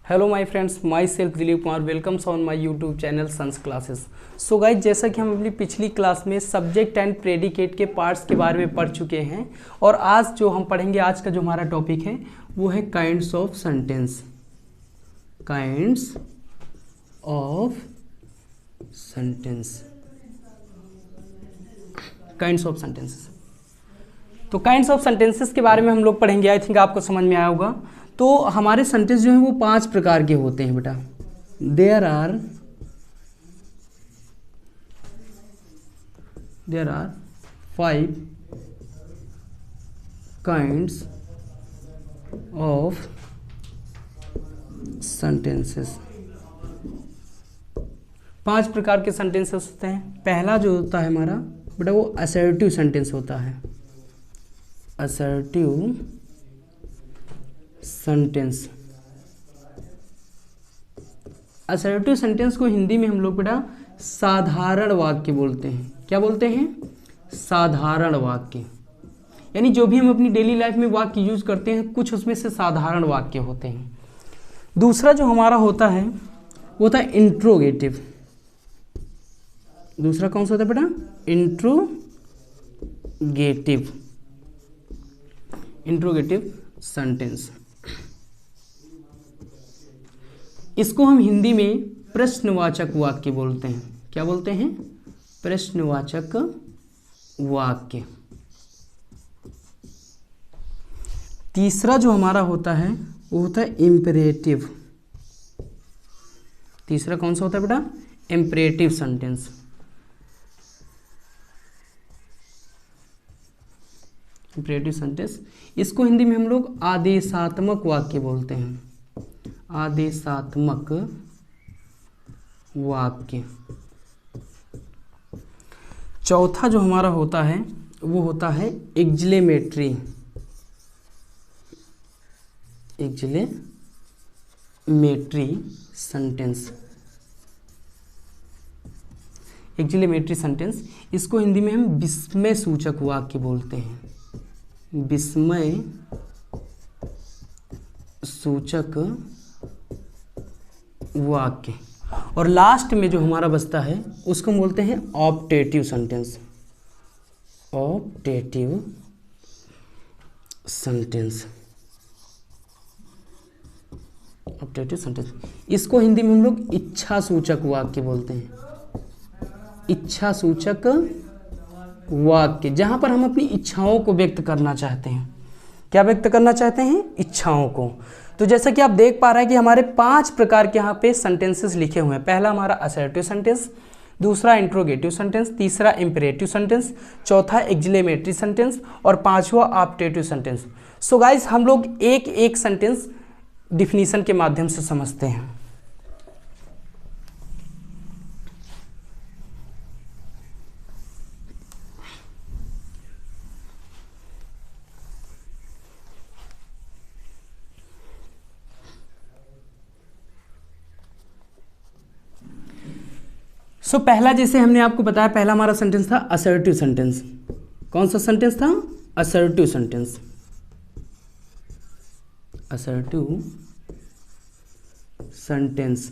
Hello my friends, my self Dilip Kumar welcomes on my YouTube channel sons classes. So guys, जैसा कि हम अपनी पिछली क्लास में सब्जेक्ट एंड प्रेडिकेट के पार्ट्स के बारे में पढ़ चुके हैं और आज जो हम पढ़ेंगे, आज का जो हमारा टॉपिक है वो है kinds of sentence. Kinds of sentence. Kinds of sentences. तो काइंड्स ऑफ सेंटेंसेस के बारे में हम लोग पढ़ेंगे। आई थिंक आपको समझ में आया होगा। तो हमारे सेंटेंस जो है वो 5 प्रकार के होते हैं बेटा। There are 5 kinds of sentences. 5 प्रकार के सेंटेंसेस होते हैं। पहला जो होता है हमारा बेटा वो असर्टिव सेंटेंस होता है। Assertive sentence. असर्टिव सेंटेंस को हिंदी में हम लोग बेटा साधारण वाक्य बोलते हैं। क्या बोलते हैं? साधारण वाक्य। यानी जो भी हम अपनी डेली लाइफ में वाक्य यूज करते हैं, कुछ उसमें से साधारण वाक्य होते हैं। दूसरा जो हमारा होता है वो होता है इंट्रोगेटिव। दूसरा कौन सा होता है बेटा? इंट्रोगेटिव। Interrogative sentence. इसको हम हिंदी में प्रश्नवाचक वाक्य बोलते हैं। क्या बोलते हैं? प्रश्नवाचक वाक्य। तीसरा जो हमारा होता है वो होता है इम्परेटिव। तीसरा कौन सा होता है बेटा? Imperative sentence. इम्परेटिव सेंटेंस, इसको हिंदी में हम लोग आदेशात्मक वाक्य बोलते हैं। आदेशात्मक वाक्य। चौथा जो हमारा होता है वो होता है exclamatory. Exclamatory sentence. Exclamatory sentence, इसको हिंदी में हम विस्मय सूचक वाक्य बोलते हैं। विस्मय सूचक वाक्य। और लास्ट में जो हमारा बचता है उसको हम बोलते हैं optative sentence. Optative sentence. Optative sentence, इसको हिंदी में हम लोग इच्छा सूचक वाक्य बोलते हैं। इच्छा सूचक वाक्य, जहां पर हम अपनी इच्छाओं को व्यक्त करना चाहते हैं। क्या व्यक्त करना चाहते हैं? इच्छाओं को। तो जैसा कि आप देख पा रहे हैं कि हमारे 5 प्रकार के यहाँ पे सेंटेंसेस लिखे हुए हैं। पहला हमारा असर्टिव सेंटेंस, दूसरा इंट्रोगेटिव सेंटेंस, तीसरा इंपेरेटिव सेंटेंस, चौथा एक्सक्लेमेटरी सेंटेंस और पांचवा ऑप्टेटिव सेंटेंस। सो गाइस, हम लोग एक एक सेंटेंस डिफिनीशन के माध्यम से समझते हैं। सो पहला, जैसे हमने आपको बताया, पहला हमारा सेंटेंस था असर्टिव सेंटेंस। कौन सा सेंटेंस था? Assertive sentence. Assertive sentence.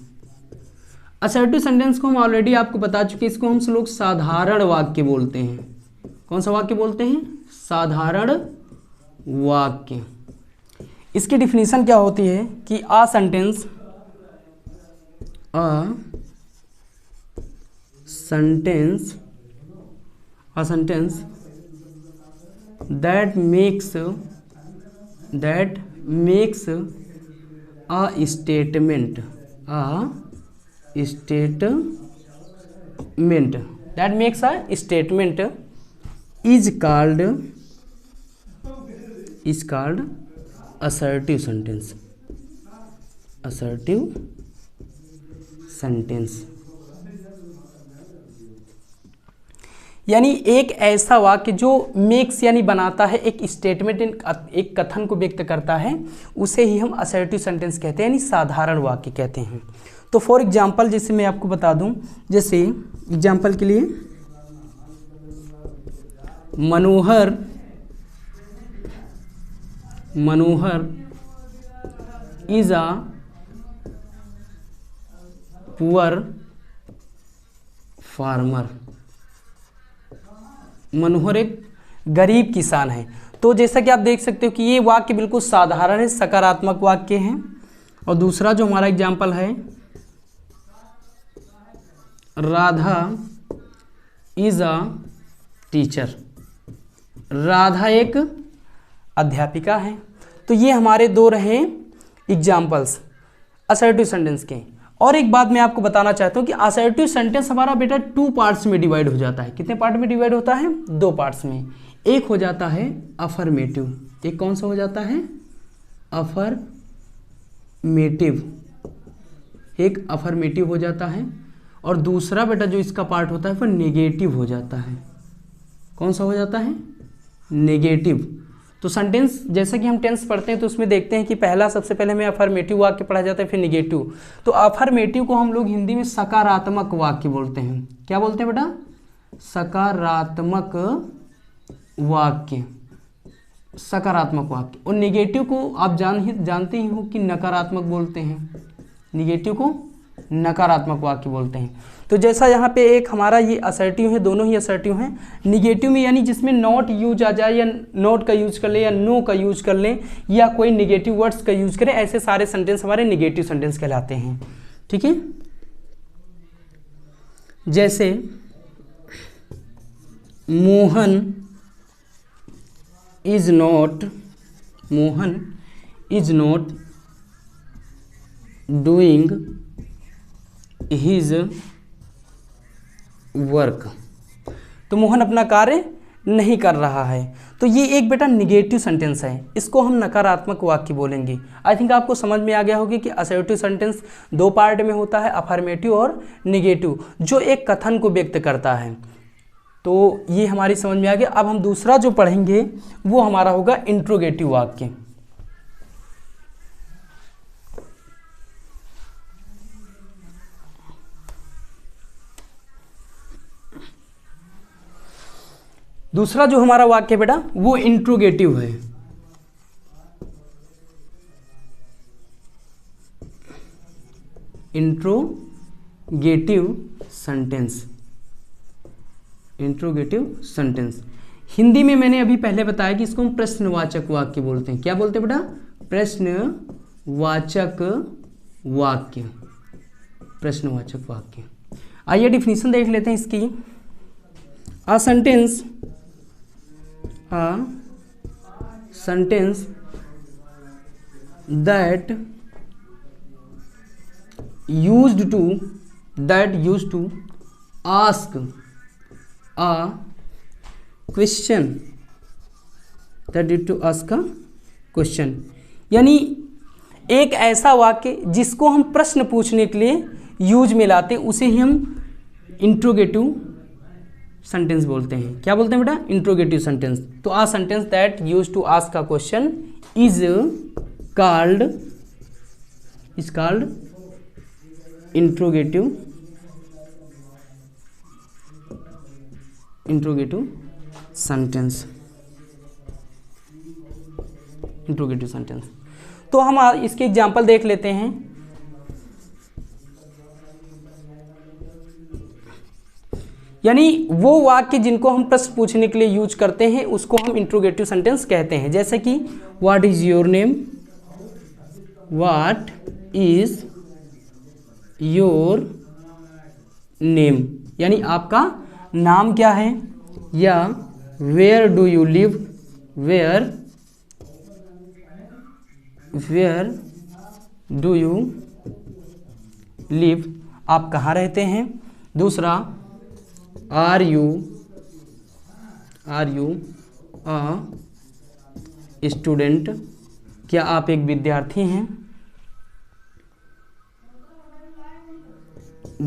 Assertive sentence को हम ऑलरेडी आपको बता चुके, इसको हम लोग साधारण वाक्य बोलते हैं। कौन सा वाक्य बोलते हैं? साधारण वाक्य। इसकी डिफिनीशन क्या होती है कि a sentence that makes a statement is called assertive sentence. Assertive sentence यानी एक ऐसा वाक्य जो मेक्स यानी बनाता है, एक स्टेटमेंट, एक कथन को व्यक्त करता है, उसे ही हम असर्टिव सेंटेंस कहते हैं, यानी साधारण वाक्य कहते हैं। तो फॉर एग्जांपल, जैसे मैं आपको बता दूं, जैसे एग्जांपल के लिए, मनोहर is a पुअर फार्मर। मनोहर एक गरीब किसान है। तो जैसा कि आप देख सकते हो कि ये वाक्य बिल्कुल साधारण है, सकारात्मक वाक्य है। और दूसरा जो हमारा एग्जाम्पल है, Radha is a teacher. Radha एक अध्यापिका है। तो ये हमारे दो रहे एग्जाम्पल्स असर्टिव सेंटेंस के। और एक बात मैं आपको बताना चाहता हूँ कि असर्टिव सेंटेंस हमारा बेटा 2 पार्ट्स में डिवाइड हो जाता है। कितने पार्ट में डिवाइड होता है? 2 पार्ट्स में। एक हो जाता है अफर्मेटिव। एक कौन सा हो जाता है? अफर्मेटिव। एक अफर्मेटिव हो जाता है। और दूसरा बेटा जो इसका पार्ट होता है वो नेगेटिव हो जाता है। कौन सा हो जाता है? नेगेटिव। तो सेंटेंस जैसा कि हम टेंस पढ़ते हैं तो उसमें देखते हैं कि पहला सबसे पहले हमें अफर्मेटिव वाक्य पढ़ा जाता है, फिर नेगेटिव। तो अफर्मेटिव को हम लोग हिंदी में सकारात्मक वाक्य बोलते हैं। क्या बोलते हैं बेटा? सकारात्मक वाक्य। सकारात्मक वाक्य। और नेगेटिव को आप जानते ही हो कि नकारात्मक बोलते हैं। नेगेटिव को नकारात्मक वाक्य बोलते हैं। तो जैसा यहाँ पे एक हमारा ये असर्टिव है, दोनों ही असर्टिव हैं। निगेटिव में यानी जिसमें नॉट यूज आ जाए, या नॉट का यूज कर ले, या नो का यूज कर लें, या कोई निगेटिव वर्ड्स का यूज करें, ऐसे सारे सेंटेंस हमारे निगेटिव सेंटेंस कहलाते हैं। ठीक है। जैसे Mohan is not doing his work. तो मोहन अपना कार्य नहीं कर रहा है। तो ये एक बेटा निगेटिव सेंटेंस है, इसको हम नकारात्मक वाक्य बोलेंगे। आई थिंक आपको समझ में आ गया होगा कि असर्टिव सेंटेंस 2 पार्ट में होता है, अफर्मेटिव और निगेटिव, जो एक कथन को व्यक्त करता है। तो ये हमारी समझ में आ गया। अब हम दूसरा जो पढ़ेंगे वो हमारा होगा इंट्रोगेटिव वाक्य। दूसरा जो हमारा वाक्य बेटा वो इंट्रोगेटिव है। Interrogative sentence. Interrogative sentence Hindi में मैंने अभी पहले बताया कि इसको हम प्रश्नवाचक वाक्य बोलते हैं। क्या बोलते हैं बेटा? प्रश्नवाचक वाक्य। प्रश्नवाचक वाक्य। आइए डिफिनीशन देख लेते हैं इसकी। A sentence that used to ask a question, यानी एक ऐसा वाक्य जिसको हम प्रश्न पूछने के लिए यूज में लाते हैं, उसे ही हम इंट्रोगेटिव सेंटेंस बोलते हैं। क्या बोलते हैं बेटा? Interrogative sentence. तो a sentence that use to ask a question is called interrogative sentence. Interrogative sentence. तो हम इसके एग्जांपल देख लेते हैं। यानी वो वाक्य जिनको हम प्रश्न पूछने के लिए यूज करते हैं उसको हम इंट्रोगेटिव सेंटेंस कहते हैं। जैसे कि what is your name, what is your name, यानी आपका नाम क्या है, या where do you live, where do you live, आप कहाँ रहते हैं। दूसरा आर यू अ स्टूडेंट, क्या आप एक विद्यार्थी हैं।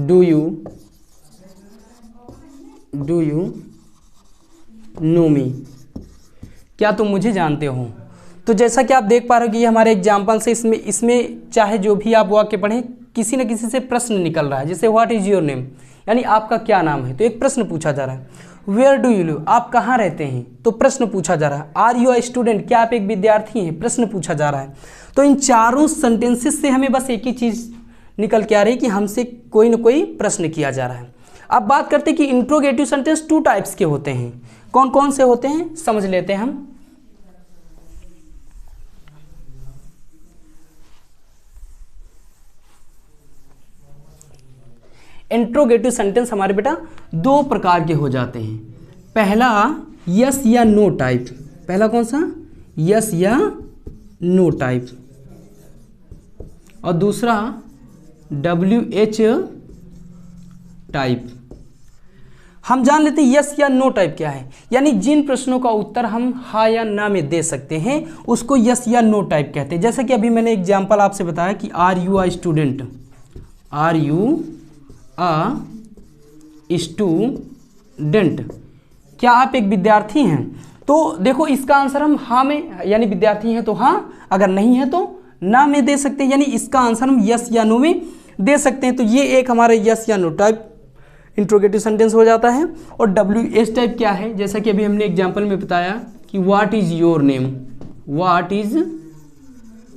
डू यू नो मी, क्या तुम मुझे जानते हो। तो जैसा कि आप देख पा रहे हो कि ये हमारे एग्जाम्पल से इसमें चाहे जो भी आप वाक्य पढ़ें किसी न किसी से प्रश्न निकल रहा है। जैसे व्हाट इज योर नेम, यानी आपका क्या नाम है, तो एक प्रश्न पूछा जा रहा है। वेयर डू यू लिव, आप कहाँ रहते हैं, तो प्रश्न पूछा जा रहा है। आर यू अ स्टूडेंट, क्या आप एक विद्यार्थी हैं, प्रश्न पूछा जा रहा है। तो इन चारों सेंटेंसेस से हमें बस एक ही चीज़ निकल के आ रही कि हमसे कोई ना कोई प्रश्न किया जा रहा है। अब बात करते हैं कि इंट्रोगेटिव सेंटेंस 2 टाइप्स के होते हैं। कौन कौन से होते हैं समझ लेते हैं हम। इंट्रोगेटिव सेंटेंस हमारे बेटा 2 प्रकार के हो जाते हैं। पहला यस या नो टाइप, पहला कौन सा, यस या नो टाइप, और दूसरा WH टाइप। हम जान लेते हैं यस या नो टाइप क्या है, यानी जिन प्रश्नों का उत्तर हम हाँ या ना में दे सकते हैं उसको यस या नो टाइप कहते हैं। जैसा कि अभी मैंने एग्जांपल आपसे बताया कि are you a student, are you a student, क्या आप एक विद्यार्थी हैं। तो देखो इसका आंसर हम हाँ में, यानी विद्यार्थी हैं तो हाँ, अगर नहीं है तो ना में दे सकते हैं, यानी इसका आंसर हम यस या नो में दे सकते हैं। तो ये एक हमारा यस या नो टाइप इंट्रोगेटिव सेंटेंस हो जाता है। और WH टाइप क्या है, जैसा कि अभी हमने एग्जांपल में बताया कि what is your name, what is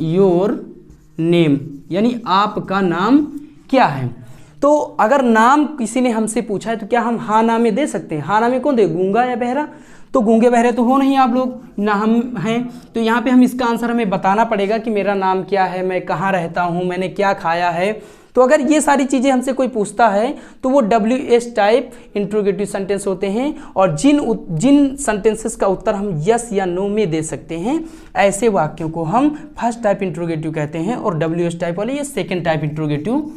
your name, यानी आपका नाम क्या है। तो अगर नाम किसी ने हमसे पूछा है तो क्या हम हाँ ना में दे सकते हैं। हाँ ना में कौन दे, गूंगा या बहरा, तो गूंगे बहरे तो हो नहीं आप लोग, ना हम हैं। तो यहाँ पे हम इसका आंसर हमें बताना पड़ेगा कि मेरा नाम क्या है, मैं कहाँ रहता हूँ, मैंने क्या खाया है। तो अगर ये सारी चीज़ें हमसे कोई पूछता है तो वो WH टाइप इंट्रोगेटिव सेंटेंस होते हैं। और जिन सेंटेंसेस का उत्तर हम यस या नो में दे सकते हैं ऐसे वाक्यों को हम फर्स्ट टाइप इंट्रोगेटिव कहते हैं, और WH टाइप वाले ये सेकेंड टाइप इंट्रोगेटिव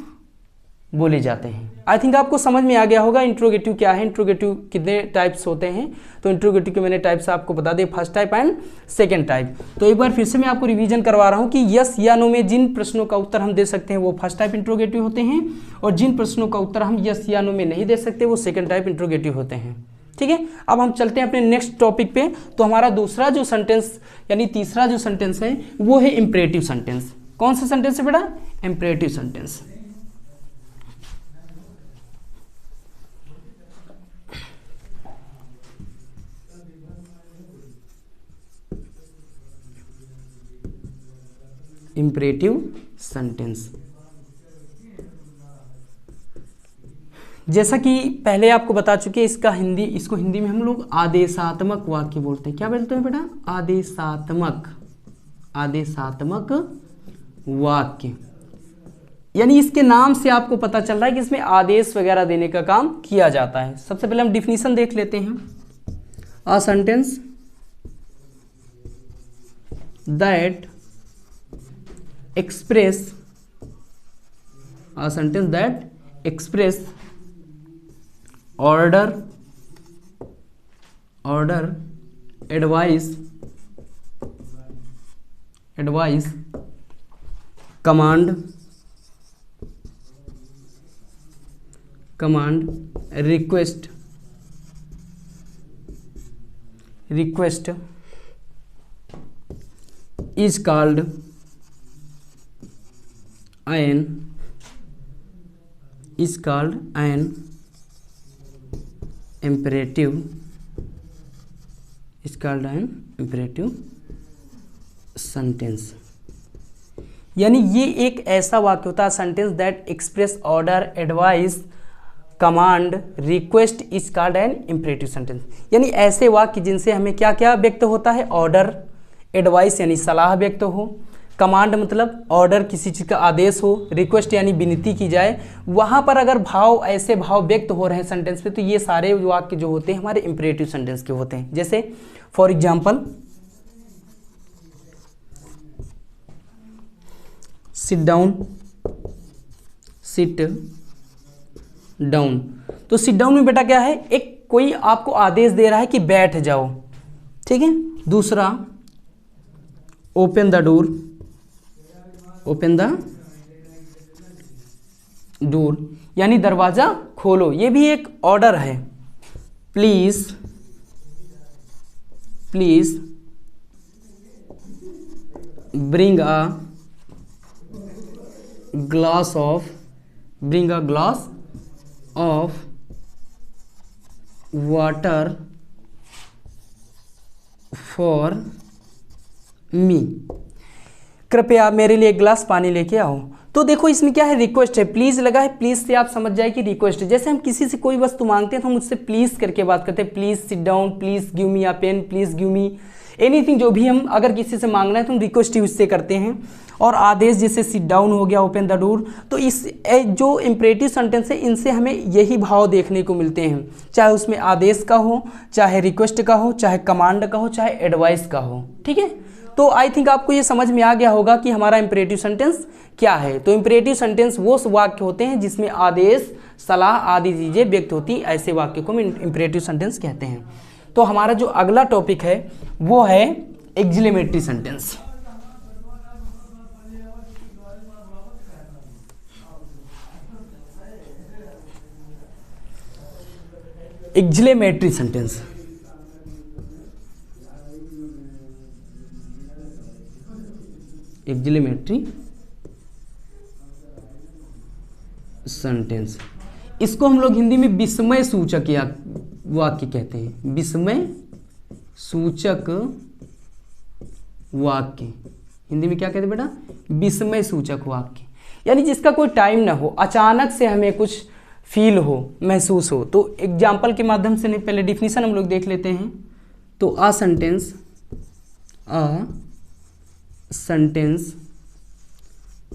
बोले जाते हैं। आई थिंक आपको समझ में आ गया होगा इंट्रोगेटिव क्या है, इंट्रोगेटिव कितने टाइप्स होते हैं। तो इंट्रोगेटिव के मैंने टाइप्स आपको बता दिए, first type and second type. तो एक बार फिर से मैं आपको रिवीजन करवा रहा हूँ कि यस या नो में जिन प्रश्नों का उत्तर हम दे सकते हैं वो फर्स्ट टाइप इंट्रोगेटिव होते हैं, और जिन प्रश्नों का उत्तर हम यस या नो में नहीं दे सकते वो सेकेंड टाइप इंट्रोगेटिव होते हैं। ठीक है, अब हम चलते हैं अपने नेक्स्ट टॉपिक पे। तो हमारा दूसरा जो सेंटेंस यानी तीसरा जो सेंटेंस है वो है इंपरेटिव सेंटेंस। कौन सा सेंटेंस है बेटा, इंपरेटिव सेंटेंस। इंपरेटिव सेंटेंस, जैसा कि पहले आपको बता चुके इसको हिंदी में हम लोग आदेशात्मक वाक्य बोलते हैं। क्या बोलते हैं बेटा, आदेशात्मक वाक्य। यानी इसके नाम से आपको पता चल रहा है कि इसमें आदेश वगैरह देने का काम किया जाता है। सबसे पहले हम डिफिनीशन देख लेते हैं। A sentence that express order, advice, command, request is called an imperative sentence. यानी ये एक ऐसा वाक्य होता है sentence that express order, advice, command, request is called an imperative sentence. यानी ऐसे वाक्य जिनसे हमें क्या क्या व्यक्त होता है, ऑर्डर, एडवाइस यानी सलाह व्यक्त हो, कमांड मतलब ऑर्डर किसी चीज़ का आदेश हो, रिक्वेस्ट यानी विनती की जाए। वहाँ पर अगर ऐसे भाव व्यक्त हो रहे हैं सेंटेंस पे तो ये सारे वाक्य जो होते हैं हमारे इंपरेटिव सेंटेंस के होते हैं। जैसे फॉर एग्जांपल सिट डाउन, तो सिट डाउन में बेटा क्या है, एक कोई आपको आदेश दे रहा है कि बैठ जाओ, ठीक है। दूसरा ओपन द डोर यानी दरवाजा खोलो, ये भी एक ऑर्डर है। Please bring a glass of water for me. कृपया मेरे लिए एक गिलास पानी लेके आओ। तो देखो इसमें क्या है, रिक्वेस्ट है, प्लीज़ लगा है, प्लीज़ से आप समझ जाए कि रिक्वेस्ट है। जैसे हम किसी से कोई वस्तु मांगते हैं तो हम उससे प्लीज़ करके बात करते हैं, please sit down, please give me a pen, please give me anything. जो भी हम अगर किसी से मांगना है तो हम रिक्वेस्ट यूज से करते हैं। और आदेश जैसे सिट डाउन हो गया, ओपन द डोर, तो इस जो इम्परेटिव सेंटेंस है इनसे हमें यही भाव देखने को मिलते हैं, चाहे उसमें आदेश का हो, चाहे रिक्वेस्ट का हो, चाहे कमांड का हो, चाहे एडवाइस का हो। ठीक है, तो आई थिंक आपको ये समझ में आ गया होगा कि हमारा इम्परेटिव सेंटेंस क्या है। तो इम्परेटिव सेंटेंस वो वाक्य होते हैं जिसमें आदेश, सलाह आदि चीज़ें व्यक्त होती हैं, ऐसे वाक्य को हम इम्परेटिव सेंटेंस कहते हैं। तो हमारा जो अगला टॉपिक है वो है exclamatory sentence. Exclamatory sentence, exclamatory sentence, इसको हम लोग हिंदी में विस्मय सूचक या वाक्य कहते हैं। विस्मय सूचक वाक्य हिंदी में क्या कहते हैं बेटा, विस्मय सूचक वाक्य, यानी जिसका कोई टाइम ना हो, अचानक से हमें कुछ फील हो, महसूस हो। तो एग्जाम्पल के माध्यम से नहीं, पहले डिफिनीशन हम लोग देख लेते हैं। तो a sentence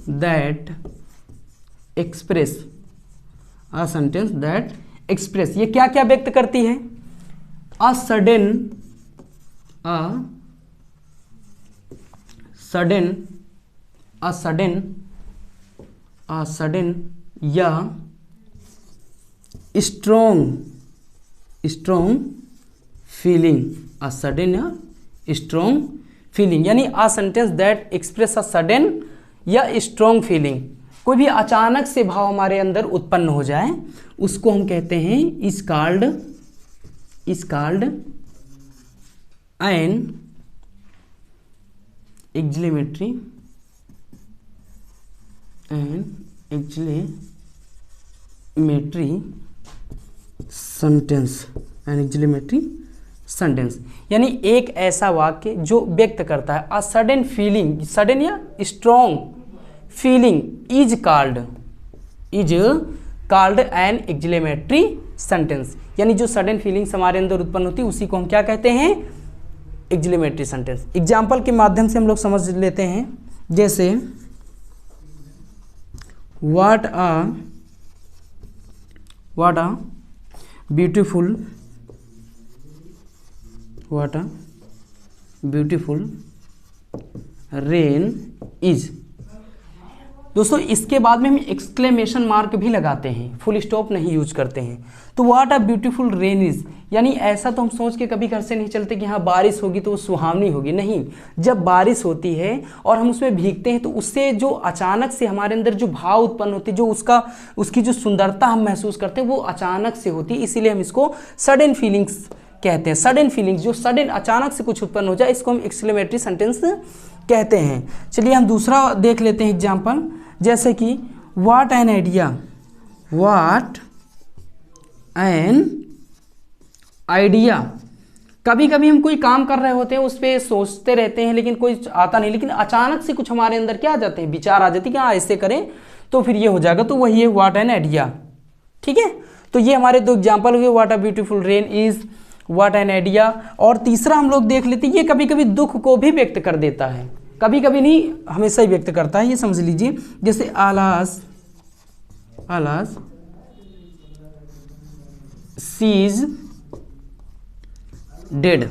that express, a sentence that express, ये क्या क्या व्यक्त करती है, अ सडन या स्ट्रॉन्ग फीलिंग, अ सडन या स्ट्रॉन्ग फीलिंग, यानी a sentence that express a sudden या स्ट्रॉन्ग फीलिंग, कोई भी अचानक से भाव हमारे अंदर उत्पन्न हो जाए उसको हम कहते हैं is called an exclamatory sentence, यानी एक ऐसा वाक्य जो व्यक्त करता है अ सडन फीलिंग, सडन या strong feeling is called an exclamatory sentence, यानी जो सडन फीलिंग्स हमारे अंदर उत्पन्न होती है उसी को हम क्या कहते हैं, एक्सक्लेमेटरी सेंटेंस। एग्जाम्पल के माध्यम से हम लोग समझ लेते हैं, जैसे what a beautiful rain is. दोस्तों इसके बाद में हम एक्सक्लेमेशन मार्क भी लगाते हैं, फुल स्टॉप नहीं यूज करते हैं। तो what a beautiful rain is, यानी ऐसा तो हम सोच के कभी घर से नहीं चलते कि हाँ बारिश होगी तो वो सुहावनी होगी, नहीं। जब बारिश होती है और हम उसमें भीगते हैं तो उससे जो अचानक से हमारे अंदर जो भाव उत्पन्न होती है, जो उसकी जो सुंदरता हम महसूस करते हैं वो अचानक से होती है, इसीलिए हम इसको सडन फीलिंग्स कहते हैं। सडन फीलिंग्स, जो सडन अचानक से कुछ उत्पन्न हो जाए, इसको हम एक्सक्लेमेटरी सेंटेंस कहते हैं। चलिए हम दूसरा देख लेते हैं एग्जाम्पल, जैसे कि व्हाट एन आइडिया। कभी कभी हम कोई काम कर रहे होते हैं, उस पर सोचते रहते हैं लेकिन कोई आता नहीं, लेकिन अचानक से कुछ हमारे अंदर क्या आ जाते हैं, विचार आ जाते हैं कि हाँ ऐसे करें तो फिर ये हो जाएगा, तो वही है व्हाट एन आइडिया। ठीक है, तो ये हमारे दो एग्जाम्पल हुए, what a beautiful rain is, what an idea. और तीसरा हम लोग देख लेते हैं, ये कभी कभी दुख को भी व्यक्त कर देता है, कभी कभी नहीं हमेशा ही व्यक्त करता है, ये समझ लीजिए। जैसे आलास शी इज डेड,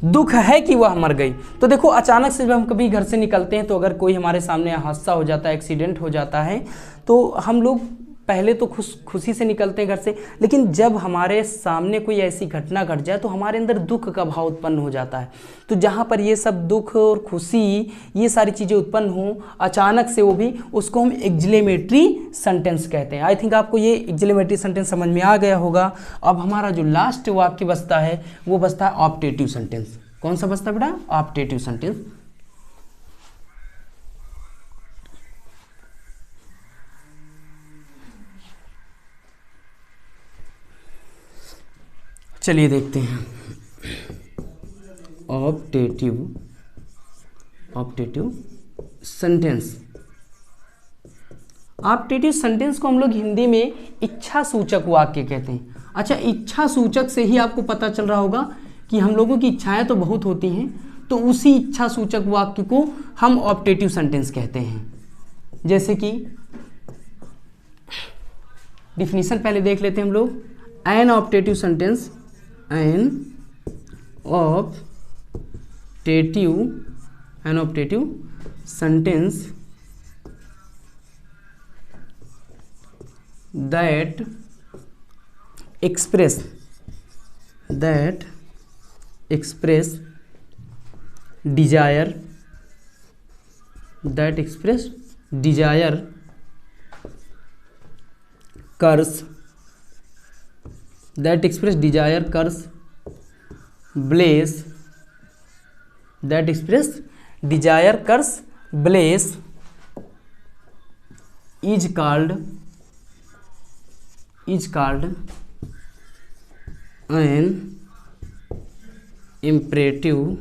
दुख है कि वह मर गई। तो देखो अचानक से जब हम कभी घर से निकलते हैं तो अगर कोई हमारे सामने हादसा हो जाता है, एक्सीडेंट हो जाता है, तो हम लोग पहले तो खुशी से निकलते हैं घर से, लेकिन जब हमारे सामने कोई ऐसी घटना घट जाए तो हमारे अंदर दुख का भाव उत्पन्न हो जाता है। तो जहाँ पर ये सब दुख और खुशी, ये सारी चीज़ें उत्पन्न हों अचानक से, वो भी, उसको हम एक्सक्लेमेटरी सेंटेंस कहते हैं। आई थिंक आपको ये एक्सक्लेमेटरी सेंटेंस समझ में आ गया होगा। अब हमारा जो लास्ट वाक्य बचता है वो बचता है ऑप्टेटिव सेंटेंस। कौन सा बचता है बेटा, ऑप्टेटिव सेंटेंस। चलिए देखते हैं optative optative sentence. Optative sentence को हम लोग हिंदी में इच्छा सूचक वाक्य कहते हैं। अच्छा, इच्छा सूचक से ही आपको पता चल रहा होगा कि हम लोगों की इच्छाएं तो बहुत होती हैं, तो उसी इच्छा सूचक वाक्य को हम ऑप्टेटिव सेंटेंस कहते हैं। जैसे कि डिफिनीशन पहले देख लेते हैं हम लोग। An optative sentence, an optative sentence that express desire, curse, bliss is called an imperative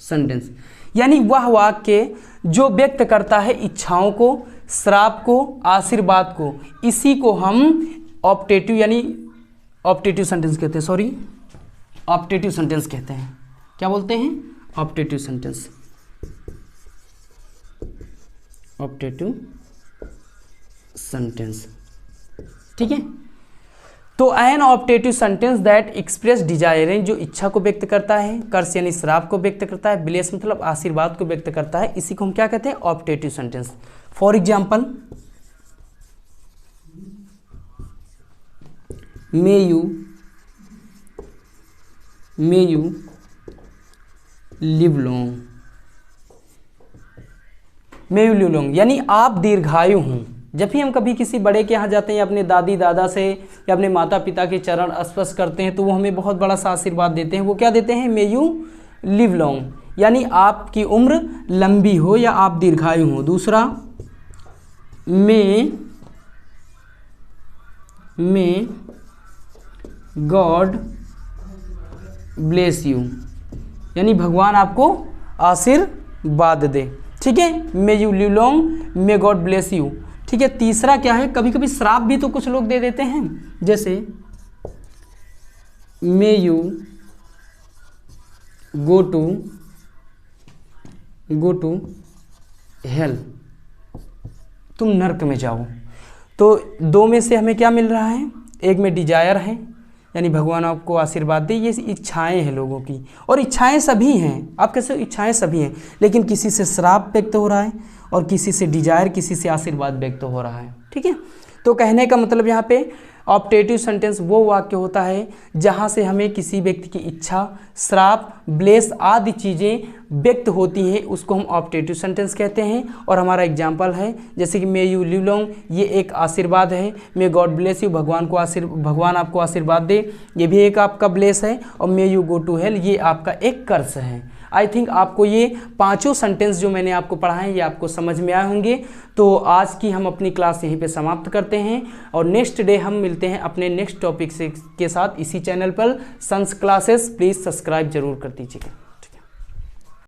sentence। यानी वह वाक्य जो व्यक्त करता है इच्छाओं को, श्राप को, आशीर्वाद को, इसी को हम ऑप्टेटिव सेंटेंस कहते हैं। क्या बोलते हैं? Optative sentence. ठीक है, तो an optative sentence that express desire, जो इच्छा को व्यक्त करता है, कर्स यानी श्राप को व्यक्त करता है, ब्लेस मतलब आशीर्वाद को व्यक्त करता है, इसी को हम क्या कहते हैं? Optative sentence. For example, may you live long, may you live long यानी आप दीर्घायु हों। जब भी हम कभी किसी बड़े के यहाँ जाते हैं या अपने दादी दादा से या अपने माता पिता के चरण स्पर्श करते हैं तो वो हमें बहुत बड़ा सा आशीर्वाद देते हैं। वो क्या देते हैं? मे यू लिव लॉन्ग, यानी आपकी उम्र लंबी हो या आप दीर्घायु हो। दूसरा, मे गॉड ब्लेस यू, यानी भगवान आपको आशीर्वाद दे। ठीक है, may you live long, may God bless you. ठीक है, तीसरा क्या है? कभी कभी श्राप भी तो कुछ लोग दे देते हैं, जैसे may you go to hell, तुम नर्क में जाओ। तो दो में से हमें क्या मिल रहा है? एक में डिजायर है, यानी भगवान आपको आशीर्वाद दे, ये इच्छाएं हैं लोगों की, और इच्छाएं सभी हैं। आप कैसे? इच्छाएं सभी हैं, लेकिन किसी से श्राप व्यक्त हो रहा है और किसी से डिजायर, किसी से आशीर्वाद व्यक्त हो रहा है। ठीक है, तो कहने का मतलब यहाँ पे ऑप्टेटिव सेंटेंस वो वाक्य होता है जहाँ से हमें किसी व्यक्ति की इच्छा, श्राप, ब्लेस आदि चीज़ें व्यक्त होती हैं, उसको हम ऑप्टेटिव सेंटेंस कहते हैं। और हमारा एग्जाम्पल है जैसे कि मे यू लिव लॉन्ग, ये एक आशीर्वाद है। मे गॉड ब्लेस यू, भगवान आपको आशीर्वाद दे, ये भी एक आपका ब्लेस है। और may you go to hell, ये आपका एक कर्स है। आई थिंक आपको ये पांचों सेंटेंस जो मैंने आपको पढ़ाए ये आपको समझ में आए होंगे। तो आज की हम अपनी क्लास यहीं पे समाप्त करते हैं और नेक्स्ट डे हम मिलते हैं अपने नेक्स्ट टॉपिक के साथ इसी चैनल पर। सन्स क्लासेस प्लीज़ सब्सक्राइब जरूर कर दीजिएगा।